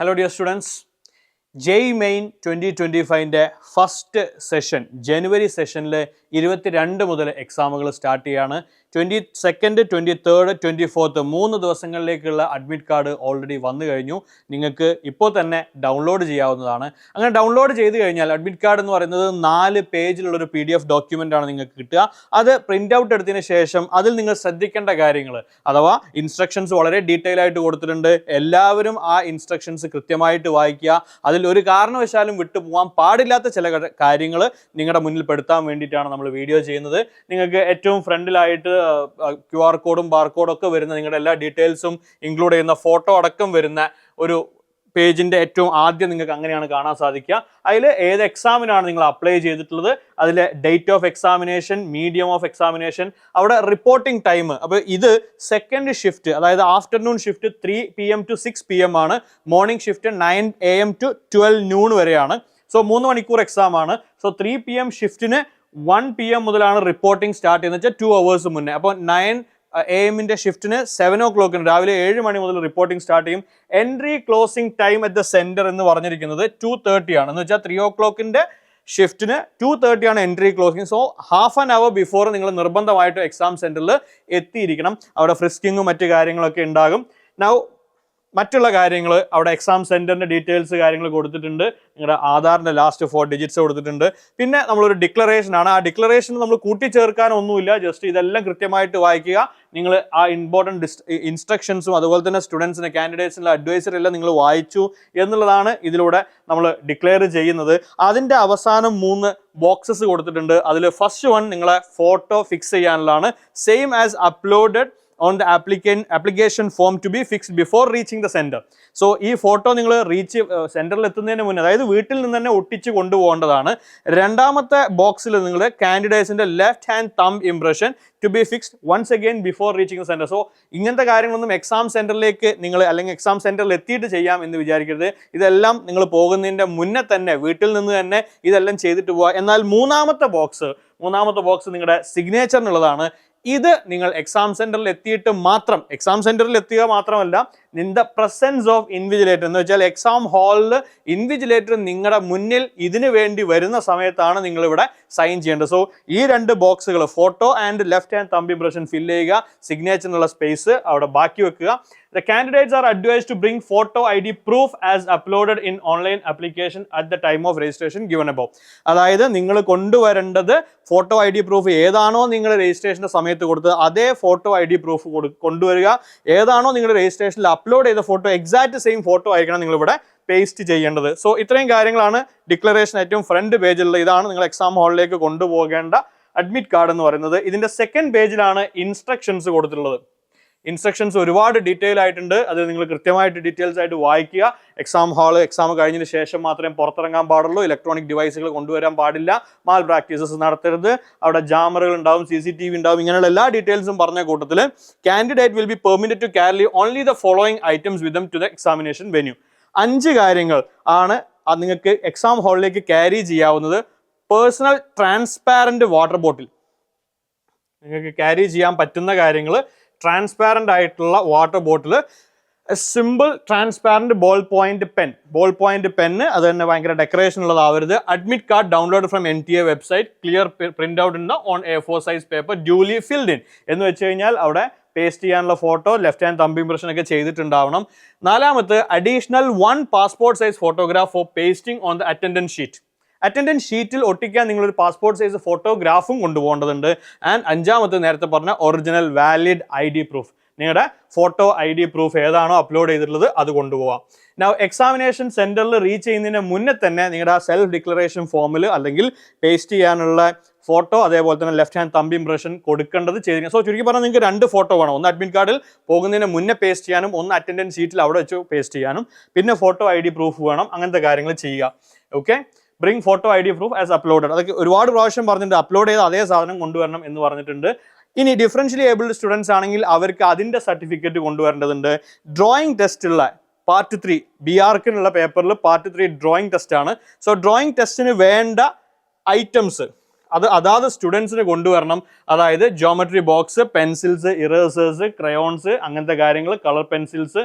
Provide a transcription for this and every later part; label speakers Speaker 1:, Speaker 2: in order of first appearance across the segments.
Speaker 1: Hello dear students, JEE Main 2025 first session ജനുവരി സെഷനിൽ 22 മുതൽ എക്സാമുകൾ സ്റ്റാർട്ട് ചെയ്യാണ്. 22nd, 23rd, 24th 3 ദിവസങ്ങളിലേക്കുള്ള admit card already വന്നു കഴിഞ്ഞു. നിങ്ങൾക്ക് ഇപ്പോൾ തന്നെ ഡൗൺലോഡ് ചെയ്യാവുന്നതാണ്. അങ്ങനെ ഡൗൺലോഡ് ചെയ്ത് കഴിഞ്ഞാൽ അഡ്മിറ്റ് കാർഡ് എന്ന് പറയുന്നത് 4 പേജിലുള്ളൊരു PDF ഡോക്യുമെൻ്റ് ആണ് നിങ്ങൾക്ക് കിട്ടുക. അത് പ്രിൻ്റ് ഔട്ട് എടുത്തതിന് ശേഷം അതിൽ നിങ്ങൾ ശ്രദ്ധിക്കേണ്ട കാര്യങ്ങൾ അഥവാ ഇൻസ്ട്രക്ഷൻസ് വളരെ ഡീറ്റെയിൽ ആയിട്ട് കൊടുത്തിട്ടുണ്ട്. എല്ലാവരും ആ ഇൻസ്ട്രക്ഷൻസ് കൃത്യമായിട്ട് വായിക്കുക. അതിൽ ഒരു കാരണവശാലും വിട്ടുപോകാൻ പാടില്ലാത്ത ചില കാര്യങ്ങൾ നിങ്ങളുടെ മുന്നിൽ പെടുത്താൻ വേണ്ടിയിട്ടാണ് നമ്മൾ വീഡിയോ ചെയ്യുന്നത്. നിങ്ങൾക്ക് ഏറ്റവും ഫ്രണ്ടിലായിട്ട് QR കോഡും ബാർകോഡും ഒക്കെ വരുന്ന നിങ്ങളുടെ എല്ലാ ഡീറ്റെയിൽസും ഇൻക്ലൂഡ് ചെയ്യുന്ന ഫോട്ടോ അടക്കം വരുന്ന ഒരു പേജിൻ്റെ ഏറ്റവും ആദ്യം നിങ്ങൾക്ക് അങ്ങനെയാണ് കാണാൻ സാധിക്കുക. അതിൽ ഏത് എക്സാമിനാണ് നിങ്ങൾ അപ്ലൈ ചെയ്തിട്ടുള്ളത്, അതിലെ date of examination, medium of examination, അവിടെ റിപ്പോർട്ടിംഗ് ടൈം. അപ്പോൾ ഇത് സെക്കൻഡ് ഷിഫ്റ്റ്, അതായത് afternoon shift 3 PM to 6 PM ആണ്. Morning shift 9 AM to 12 noon വരെയാണ്. സോ 3 മണിക്കൂർ എക്സാം ആണ്. സോ 3 PM ഷിഫ്റ്റിന് 1 PM മുതലാണ് റിപ്പോർട്ടിംഗ് സ്റ്റാർട്ട് ചെയ്യുന്നത് വെച്ചാൽ 2 hours മുന്നേ. അപ്പോൾ 9 AM ഷിഫ്റ്റിന് 7 o'clock രാവിലെ 7 മണി മുതൽ റിപ്പോർട്ടിംഗ് സ്റ്റാർട്ട് ചെയ്യും. Entry closing time at the centre എന്ന് പറഞ്ഞിരിക്കുന്നത് 2:30 ആണ്. എന്ന് വെച്ചാൽ 3 o'clock ഷിഫ്റ്റിന് 2:30 ആണ് entry closing. So half an hour before നിങ്ങൾ നിർബന്ധമായിട്ട് എക്സാം സെന്ററിൽ എത്തിയിരിക്കണം. അവിടെ ഫ്രിസ്കിങ്ങും മറ്റു കാര്യങ്ങളൊക്കെ ഉണ്ടാകും. നൗ മറ്റുള്ള കാര്യങ്ങൾ അവിടെ എക്സാം സെൻറ്ററിൻ്റെ ഡീറ്റെയിൽസ് കാര്യങ്ങൾ കൊടുത്തിട്ടുണ്ട്. നിങ്ങളുടെ ആധാറിൻ്റെ ലാസ്റ്റ് 4 digits കൊടുത്തിട്ടുണ്ട്. പിന്നെ നമ്മളൊരു ഡിക്ലറേഷനാണ്. ആ ഡിക്ലറേഷൻ നമ്മൾ കൂട്ടിച്ചേർക്കാനൊന്നുമില്ല. ജസ്റ്റ് ഇതെല്ലാം കൃത്യമായിട്ട് വായിക്കുക. നിങ്ങൾ ആ ഇമ്പോർട്ടൻറ്റ് ഇൻസ്ട്രക്ഷൻസും അതുപോലെ തന്നെ സ്റ്റുഡൻസിന് കാൻഡിഡേറ്റ്സിനുള്ള അഡ്വൈസറി എല്ലാം നിങ്ങൾ വായിച്ചു എന്നുള്ളതാണ് ഇതിലൂടെ നമ്മൾ ഡിക്ലെയർ ചെയ്യുന്നത്. അതിൻ്റെ അവസാനം 3 ബോക്സസ് കൊടുത്തിട്ടുണ്ട്. അതിൽ ഫസ്റ്റ് വൺ നിങ്ങളെ ഫോട്ടോ ഫിക്സ് ചെയ്യാനുള്ളതാണ്. Same as uploaded on the application form to be fixed before reaching the center. So ഈ ഫോട്ടോ നിങ്ങൾ സെൻറ്ററിൽ എത്തുന്നതിന് മുന്നേ, അതായത് വീട്ടിൽ നിന്ന് തന്നെ ഒട്ടിച്ച് കൊണ്ടുപോകേണ്ടതാണ്. രണ്ടാമത്തെ ബോക്സിൽ നിങ്ങൾ കാൻഡിഡേറ്റ്സിൻ്റെ left hand thumb impression to be fixed once again before reaching the centre. So ഇങ്ങനത്തെ കാര്യങ്ങളൊന്നും എക്സാം സെൻറ്ററിലേക്ക് നിങ്ങൾ അല്ലെങ്കിൽ എക്സാം സെൻറ്ററിൽ എത്തിയിട്ട് ചെയ്യാം എന്ന് വിചാരിക്കരുത്. ഇതെല്ലാം നിങ്ങൾ പോകുന്നതിൻ്റെ മുന്നേ തന്നെ വീട്ടിൽ നിന്ന് തന്നെ ഇതെല്ലാം ചെയ്തിട്ട് പോവുക. എന്നാൽ മൂന്നാമത്തെ ബോക്സ് നിങ്ങളുടെ സിഗ്നേച്ചറിനുള്ളതാണ്. ഇത് നിങ്ങൾ എക്സാം സെന്ററിൽ എത്തിയിട്ട് മാത്രം, എക്സാം സെന്ററിൽ എത്തുക മാത്രമല്ല, in the presence of invigilator എന്ന് വെച്ചാൽ എക്സാം ഹാളിൽ ഇൻവിജിലേറ്റർ നിങ്ങളുടെ മുന്നിൽ ഇതിനു വേണ്ടി വരുന്ന സമയത്താണ് നിങ്ങൾ ഇവിടെ സൈൻ ചെയ്യേണ്ടത്. സോ ഈ 2 ബോക്സുകൾ photo and left hand thumb impression fill ചെയ്യുക. സിഗ്നേച്ചറിനുള്ള സ്പേസ് അവിടെ ബാക്കി വെക്കുക. The candidates are advised to bring photo ID proof as uploaded in online application at the time of registration given above. അതായത് നിങ്ങൾ കൊണ്ടുവരേണ്ടത് ഫോട്ടോ ID പ്രൂഫ് ഏതാണോ നിങ്ങൾ രജിസ്ട്രേഷൻ്റെ സമയത്ത് കൊടുത്തത് അതേ ഫോട്ടോ ID പ്രൂഫ് കൊണ്ടുവരിക. ഏതാണോ നിങ്ങൾ രജിസ്ട്രേഷനിൽ അപ്ലോഡ് ചെയ്ത ഫോട്ടോ എക്സാക്ട് സെയിം ഫോട്ടോ ആയിരിക്കണം നിങ്ങളിവിടെ പേസ്റ്റ് ചെയ്യേണ്ടത്. സോ ഇത്രയും കാര്യങ്ങളാണ് ഡിക്ലറേഷൻ ഏറ്റവും ഫ്രണ്ട് പേജിലുള്ള. ഇതാണ് നിങ്ങൾ എക്സാം ഹാളിലേക്ക് കൊണ്ടുപോകേണ്ട അഡ്മിറ്റ് കാർഡ് എന്ന് പറയുന്നത്. ഇതിൻ്റെ സെക്കൻഡ് പേജിലാണ് ഇൻസ്ട്രക്ഷൻസ് കൊടുത്തിട്ടുള്ളത്. ഇൻസ്ട്രക്ഷൻസ് ഒരുപാട് ഡീറ്റെയിൽ ആയിട്ടുണ്ട്. അത് നിങ്ങൾ കൃത്യമായിട്ട് ഡീറ്റെയിൽസ് ആയിട്ട് വായിക്കുക. എക്സാം കഴിഞ്ഞതിന് ശേഷം മാത്രമേ പുറത്തിറങ്ങാൻ പാടുള്ളൂ. ഇലക്ട്രോണിക് ഡിവൈസുകൾ കൊണ്ടുവരാൻ പാടില്ല. മാൽ പ്രാക്ടീസസ് നടത്തരുത്. അവിടെ ജാമറുകൾ ഉണ്ടാവും, CCTV ഉണ്ടാവും. ഇങ്ങനെയുള്ള എല്ലാ ഡീറ്റെയിൽസും പറഞ്ഞ കൂട്ടത്തിൽ candidate will be permitted to carry only the following items with them to the examination venue. 5 കാര്യങ്ങൾ ആണ് നിങ്ങൾക്ക് എക്സാം ഹാളിലേക്ക് ക്യാരി ചെയ്യാവുന്നത്. പേഴ്സണൽ ട്രാൻസ്പാരന്റ് വാട്ടർ ബോട്ടിൽ, നിങ്ങൾക്ക് ക്യാരി ചെയ്യാൻ പറ്റുന്ന കാര്യങ്ങൾ: ട്രാൻസ്പാരൻ്റ് ആയിട്ടുള്ള water bottle, simple transparent ball point pen, അത് തന്നെ ഭയങ്കര ഡെക്കറേഷൻ ഉള്ളതാവരുത്. Admit card download from NTA website, clear print out in on A4 size paper, duly filled in എന്ന് വെച്ച് കഴിഞ്ഞാൽ അവിടെ പേസ്റ്റ് ചെയ്യാനുള്ള photo, left hand thumb impression ഒക്കെ ചെയ്തിട്ടുണ്ടാവണം. 4ാമത് additional 1 passport size photograph for pasting on the attendance sheet. Attendance ഷീറ്റിൽ ഒട്ടിക്കാൻ നിങ്ങളൊരു പാസ്പോർട്ട് സൈസ് ഫോട്ടോഗ്രാഫും കൊണ്ടുപോകേണ്ടതുണ്ട്. ആൻഡ് 5ാമത് നേരത്തെ പറഞ്ഞ ഒറിജിനൽ വാലിഡ് ID പ്രൂഫ്, നിങ്ങളുടെ ഫോട്ടോ ID പ്രൂഫ് ഏതാണോ അപ്ലോഡ് ചെയ്തിട്ടുള്ളത് അത് കൊണ്ടുപോകാം. നൗ എക്സാമിനേഷൻ സെൻറ്ററിൽ റീച്ച് ചെയ്യുന്നതിന് മുന്നേ തന്നെ നിങ്ങളുടെ ആ സെൽഫ് ഡിക്ലറേഷൻ ഫോമിൽ അല്ലെങ്കിൽ പേസ്റ്റ് ചെയ്യാനുള്ള ഫോട്ടോ, അതേപോലെ തന്നെ ലെഫ്റ്റ് ഹാൻഡ് തമ്പ് ഇംപ്രഷൻ കൊടുക്കേണ്ടത് ചെയ്തിരിക്കുക. സോ ചുരുക്കി പറഞ്ഞാൽ നിങ്ങൾക്ക് 2 ഫോട്ടോ വേണം. ഒന്ന് അഡ്മിറ്റ് കാർഡിൽ പോകുന്നതിന് മുന്നേ പേസ്റ്റ് ചെയ്യാനും, ഒന്ന് അറ്റൻഡൻസ് ഷീറ്റിൽ അവിടെ വെച്ച് പേസ്റ്റ് ചെയ്യാനും. പിന്നെ ഫോട്ടോ ID പ്രൂഫ് വേണം. അങ്ങനത്തെ കാര്യങ്ങൾ ചെയ്യുക. Okay, bring photo ID proof as uploaded. അതൊക്കെ ഒരുപാട് പ്രാവശ്യം പറഞ്ഞിട്ടുണ്ട്. അപ്ലോഡ് ചെയ്ത് അതേ സാധനം കൊണ്ടുവരണം എന്ന് പറഞ്ഞിട്ടുണ്ട്. ഇനി ഡിഫറൻഷ്യലി ഏബിൾഡ് സ്റ്റുഡൻസ് ആണെങ്കിൽ അവർക്ക് അതിൻ്റെ സർട്ടിഫിക്കറ്റ് കൊണ്ടുവരേണ്ടതുണ്ട്. ഡ്രോയിങ് ടെസ്റ്റുള്ള പാർട്ട് 3 BRക്കിനുള്ള പേപ്പറിൽ പാർട്ട് 3 ഡ്രോയിങ് ടെസ്റ്റ് ആണ്. സോ ഡ്രോയിങ് ടെസ്റ്റിന് വേണ്ട ഐറ്റംസ് അത് അതാത് സ്റ്റുഡൻസിന് കൊണ്ടുവരണം. അതായത് geometry box, pencils, erasers, crayons, അങ്ങനത്തെ കാര്യങ്ങൾ, colour pencils,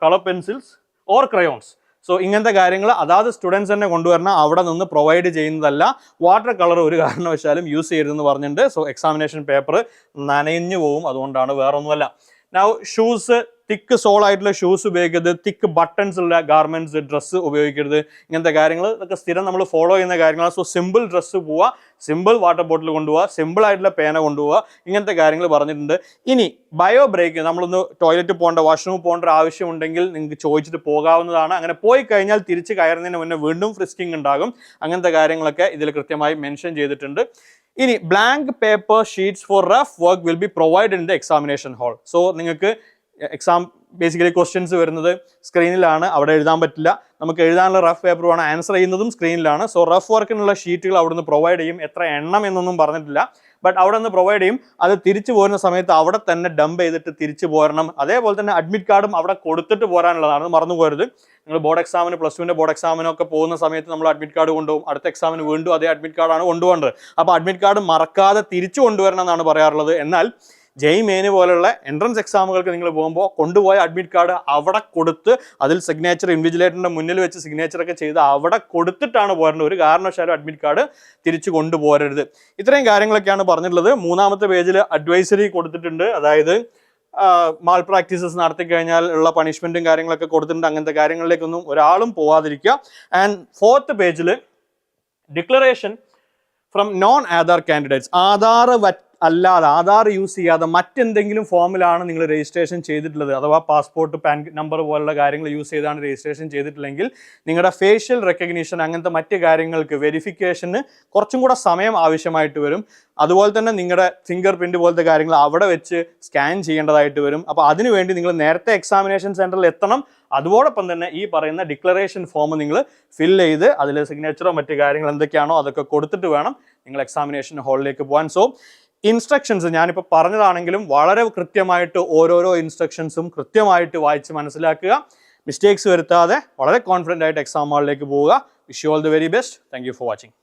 Speaker 1: colour pencils, or crayons. So ഇങ്ങനത്തെ കാര്യങ്ങൾ അതാത് സ്റ്റുഡൻസ് തന്നെ കൊണ്ടുവരണം, അവിടെ നിന്ന് പ്രൊവൈഡ് ചെയ്യുന്നതല്ല. വാട്ടർ കളർ ഒരു കാരണവശാലും യൂസ് ചെയ്യരുതെന്ന് പറഞ്ഞിട്ടുണ്ട്. സോ എക്സാമിനേഷൻ പേപ്പർ നനഞ്ഞു പോകും, അതുകൊണ്ടാണ്, വേറെ ഒന്നുമല്ല. നൗ ഷൂസ്, തിക്ക് സോൾ ആയിട്ടുള്ള ഷൂസ് ഉപയോഗിക്കരുത്, തിക്ക് ബട്ടൺസ് ഉള്ള ഗാർമെന്റ്സ് ഡ്രസ്സ് ഉപയോഗിക്കരുത്. ഇങ്ങനത്തെ കാര്യങ്ങൾ ഇതൊക്കെ സ്ഥിരം നമ്മൾ ഫോളോ ചെയ്യുന്ന കാര്യങ്ങളാണ്. സോ സിമ്പിൾ ഡ്രസ്സ് പോവുക, സിമ്പിൾ വാട്ടർ ബോട്ടിൽ കൊണ്ടുപോവുക, സിമ്പിൾ ആയിട്ടുള്ള പേന കൊണ്ടുപോവുക, ഇങ്ങനത്തെ കാര്യങ്ങൾ പറഞ്ഞിട്ടുണ്ട്. ഇനി ബയോ ബ്രേക്ക്, നമ്മളൊന്ന് ടോയ്ലറ്റ് പോകേണ്ട, വാഷ്റൂമിൽ പോകേണ്ട ആവശ്യമുണ്ടെങ്കിൽ നിങ്ങൾക്ക് ചോദിച്ചിട്ട് പോകാവുന്നതാണ്. അങ്ങനെ പോയി കഴിഞ്ഞാൽ തിരിച്ച് കയറുന്നതിന് മുന്നേ വീണ്ടും ഫ്രിസ്കിംഗ് ഉണ്ടാകും. അങ്ങനത്തെ കാര്യങ്ങളൊക്കെ ഇതിൽ കൃത്യമായി മെൻഷൻ ചെയ്തിട്ടുണ്ട്. ഇനി blank paper sheets for rough work will be provide in the examination hall. So നിങ്ങൾക്ക് എക്സാം ബേസിക്കലി ക്വസ്റ്റ്യൻസ് വരുന്നത് സ്ക്രീനിലാണ്, അവിടെ എഴുതാൻ പറ്റില്ല. നമുക്ക് എഴുതാനുള്ള റഫ് പേപ്പർ വേണം, ആൻസർ ചെയ്യുന്നതും സ്ക്രീനിലാണ്. സോ റഫ് വർക്കിനുള്ള ഷീറ്റുകൾ അവിടെ നിന്ന് പ്രൊവൈഡ് ചെയ്യും. എത്ര എണ്ണം എന്നൊന്നും പറഞ്ഞിട്ടില്ല, ബട്ട് അവിടെ നിന്ന് പ്രൊവൈഡ് ചെയ്യും. അത് തിരിച്ചു പോരുന്ന സമയത്ത് അവിടെ തന്നെ ഡംപ് ചെയ്തിട്ട് തിരിച്ചു പോരണം. അതേപോലെ തന്നെ അഡ്മിറ്റ് കാർഡും അവിടെ കൊടുത്തിട്ട് പോരാനുള്ളതാണ്, മറന്നു പോരുത്. നിങ്ങൾ ബോർഡ് എക്സാമിന്, പ്ലസ് ടുവിൻ്റെ ബോർഡ് എക്സാമിനൊക്കെ പോകുന്ന സമയത്ത് നമ്മൾ അഡ്മിറ്റ് കാർഡ് കൊണ്ടുപോകും, അടുത്ത എക്സാമിന് വീണ്ടും അതേ അഡ്മിറ്റ് കാർഡാണ് കൊണ്ടുപോകേണ്ടത്. അപ്പോൾ അഡ്മിറ്റ് കാർഡ് മറക്കാതെ തിരിച്ചു കൊണ്ടുവരണം എന്നാണ് പറയാറുള്ളത്. എന്നാൽ ജെയ് മെയിൻ പോലുള്ള എൻട്രൻസ് എക്സാമുകൾക്ക് നിങ്ങൾ പോകുമ്പോൾ കൊണ്ടുപോയ അഡ്മിറ്റ് കാർഡ് അവിടെ കൊടുത്ത് അതിൽ സിഗ്നേച്ചർ ഇൻവിജിലേറ്ററിൻ്റെ മുന്നിൽ വെച്ച് സിഗ്നേച്ചറൊക്കെ ചെയ്ത് അവിടെ കൊടുത്തിട്ടാണ് പോരേണ്ടത്. ഒരു കാരണവശാലും അഡ്മിറ്റ് കാർഡ് തിരിച്ചു കൊണ്ടുപോരരുത്. ഇത്രയും കാര്യങ്ങളൊക്കെയാണ് പറഞ്ഞിട്ടുള്ളത്. മൂന്നാമത്തെ പേജിൽ അഡ്വൈസറി കൊടുത്തിട്ടുണ്ട്, അതായത് മാൾ പ്രാക്ടീസസ് നടത്തി കഴിഞ്ഞാൽ ഉള്ള പണിഷ്മെൻറ്റും കാര്യങ്ങളൊക്കെ കൊടുത്തിട്ടുണ്ട്. അങ്ങനത്തെ കാര്യങ്ങളിലേക്കൊന്നും ഒരാളും പോവാതിരിക്കുക. ആൻഡ് ഫോർത്ത് പേജിൽ declaration from non Aadhaar candidates. അല്ലാതെ ആധാർ യൂസ് ചെയ്യാതെ മറ്റെന്തെങ്കിലും ഫോമിലാണ് നിങ്ങൾ രജിസ്ട്രേഷൻ ചെയ്തിട്ടുള്ളത്, അഥവാ പാസ്പോർട്ട്, പാൻ നമ്പർ പോലുള്ള കാര്യങ്ങൾ യൂസ് ചെയ്താണ് രജിസ്ട്രേഷൻ ചെയ്തിട്ടില്ലെങ്കിൽ നിങ്ങളുടെ ഫേഷ്യൽ റെക്കഗ്നീഷൻ അങ്ങനത്തെ മറ്റ് കാര്യങ്ങൾക്ക് വെരിഫിക്കേഷന് കുറച്ചും കൂടെ സമയം ആവശ്യമായിട്ട് വരും. അതുപോലെ തന്നെ നിങ്ങളുടെ ഫിംഗർ പ്രിൻറ്റ് പോലത്തെ കാര്യങ്ങൾ അവിടെ വെച്ച് സ്കാൻ ചെയ്യേണ്ടതായിട്ട് വരും. അപ്പോൾ അതിനുവേണ്ടി നിങ്ങൾ നേരത്തെ എക്സാമിനേഷൻ സെൻറ്ററിൽ എത്തണം. അതോടൊപ്പം തന്നെ ഈ പറയുന്ന ഡിക്ലറേഷൻ ഫോം നിങ്ങൾ ഫില്ല് ചെയ്ത് അതിൽ സിഗ്നേച്ചറോ മറ്റു കാര്യങ്ങൾ എന്തൊക്കെയാണോ അതൊക്കെ കൊടുത്തിട്ട് വേണം നിങ്ങൾ എക്സാമിനേഷൻ ഹാളിലേക്ക് പോകാൻ. സോ ഇൻസ്ട്രക്ഷൻസ് ഞാനിപ്പോൾ പറഞ്ഞതാണെങ്കിലും വളരെ കൃത്യമായിട്ട് ഓരോരോ ഇൻസ്ട്രക്ഷൻസും കൃത്യമായിട്ട് വായിച്ച് മനസ്സിലാക്കുക. മിസ്റ്റേക്സ് വരുത്താതെ വളരെ കോൺഫിഡൻ്റ് ആയിട്ട് എക്സാം ഹാളിലേക്ക് പോവുക. Wish you all the very best. Thank you for watching.